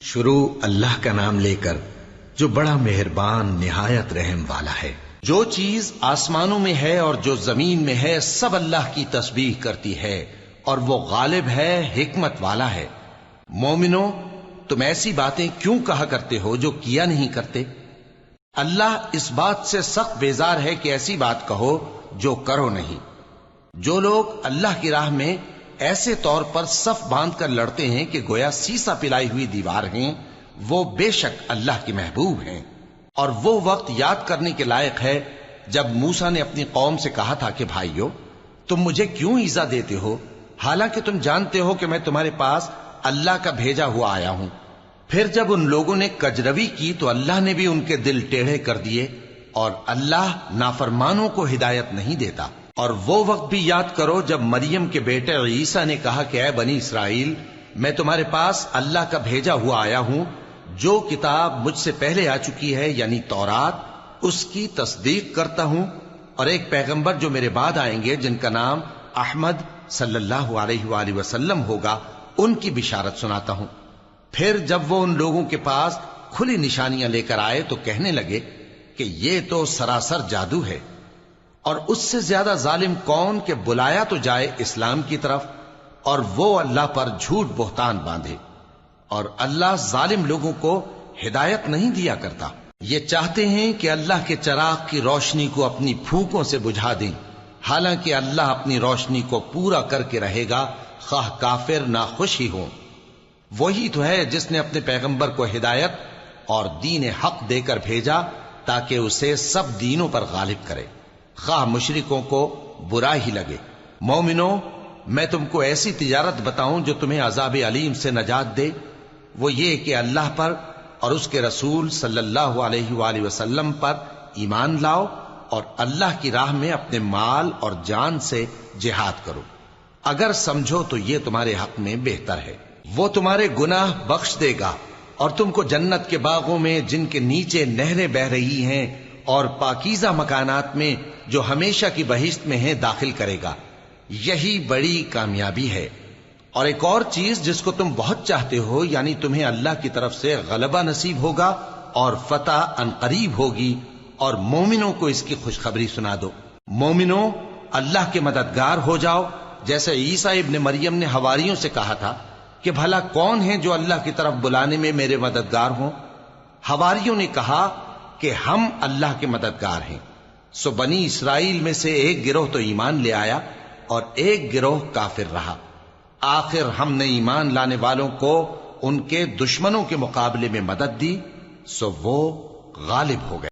شروع اللہ کا نام لے کر جو بڑا مہربان نہایت رحم والا ہے۔ جو چیز آسمانوں میں ہے اور جو زمین میں ہے سب اللہ کی تسبیح کرتی ہے اور وہ غالب ہے، حکمت والا ہے۔ مومنو، تم ایسی باتیں کیوں کہا کرتے ہو جو کیا نہیں کرتے؟ اللہ اس بات سے سخت بیزار ہے کہ ایسی بات کہو جو کرو نہیں۔ جو لوگ اللہ کی راہ میں ایسے طور پر صف باندھ کر لڑتے ہیں کہ گویا سیسا پلائی ہوئی دیوار ہیں، وہ بے شک اللہ کے محبوب ہیں۔ اور وہ وقت یاد کرنے کے لائق ہے جب موسیٰ نے اپنی قوم سے کہا تھا کہ بھائیو، تم مجھے کیوں ایذا دیتے ہو حالانکہ تم جانتے ہو کہ میں تمہارے پاس اللہ کا بھیجا ہوا آیا ہوں۔ پھر جب ان لوگوں نے کجروی کی تو اللہ نے بھی ان کے دل ٹیڑھے کر دیے، اور اللہ نافرمانوں کو ہدایت نہیں دیتا۔ اور وہ وقت بھی یاد کرو جب مریم کے بیٹے عیسیٰ نے کہا کہ اے بنی اسرائیل، میں تمہارے پاس اللہ کا بھیجا ہوا آیا ہوں، جو کتاب مجھ سے پہلے آ چکی ہے یعنی تورات، اس کی تصدیق کرتا ہوں، اور ایک پیغمبر جو میرے بعد آئیں گے جن کا نام احمد صلی اللہ علیہ وآلہ وسلم ہوگا، ان کی بشارت سناتا ہوں۔ پھر جب وہ ان لوگوں کے پاس کھلی نشانیاں لے کر آئے تو کہنے لگے کہ یہ تو سراسر جادو ہے، اور اس سے زیادہ ظالم کون کہ بلایا تو جائے اسلام کی طرف اور وہ اللہ پر جھوٹ بہتان باندھے۔ اور اللہ ظالم لوگوں کو ہدایت نہیں دیا کرتا۔ یہ چاہتے ہیں کہ اللہ کے چراغ کی روشنی کو اپنی پھونکوں سے بجھا دیں، حالانکہ اللہ اپنی روشنی کو پورا کر کے رہے گا، خواہ کافر ناخوش ہی ہوں۔ وہی تو ہے جس نے اپنے پیغمبر کو ہدایت اور دین حق دے کر بھیجا تاکہ اسے سب دینوں پر غالب کرے، خواہ مشرکوں کو برا ہی لگے۔ مومنو، میں تم کو ایسی تجارت بتاؤں جو تمہیں عذاب علیم سے نجات دے؟ وہ یہ کہ اللہ پر اور اس کے رسول صلی اللہ علیہ وآلہ وسلم پر ایمان لاؤ، اور اللہ کی راہ میں اپنے مال اور جان سے جہاد کرو۔ اگر سمجھو تو یہ تمہارے حق میں بہتر ہے۔ وہ تمہارے گناہ بخش دے گا اور تم کو جنت کے باغوں میں جن کے نیچے نہریں بہ رہی ہیں اور پاکیزہ مکانات میں جو ہمیشہ کی بہشت میں ہیں داخل کرے گا۔ یہی بڑی کامیابی ہے۔ اور ایک اور چیز جس کو تم بہت چاہتے ہو، یعنی تمہیں اللہ کی طرف سے غلبہ نصیب ہوگا اور فتح عنقریب ہوگی، اور مومنوں کو اس کی خوشخبری سنا دو۔ مومنوں، اللہ کے مددگار ہو جاؤ، جیسے عیسیٰ ابن مریم نے حواریوں سے کہا تھا کہ بھلا کون ہیں جو اللہ کی طرف بلانے میں میرے مددگار ہوں؟ حواریوں نے کہا کہ ہم اللہ کے مددگار ہیں۔ سو بنی اسرائیل میں سے ایک گروہ تو ایمان لے آیا اور ایک گروہ کافر رہا۔ آخر ہم نے ایمان لانے والوں کو ان کے دشمنوں کے مقابلے میں مدد دی، سو وہ غالب ہو گئے۔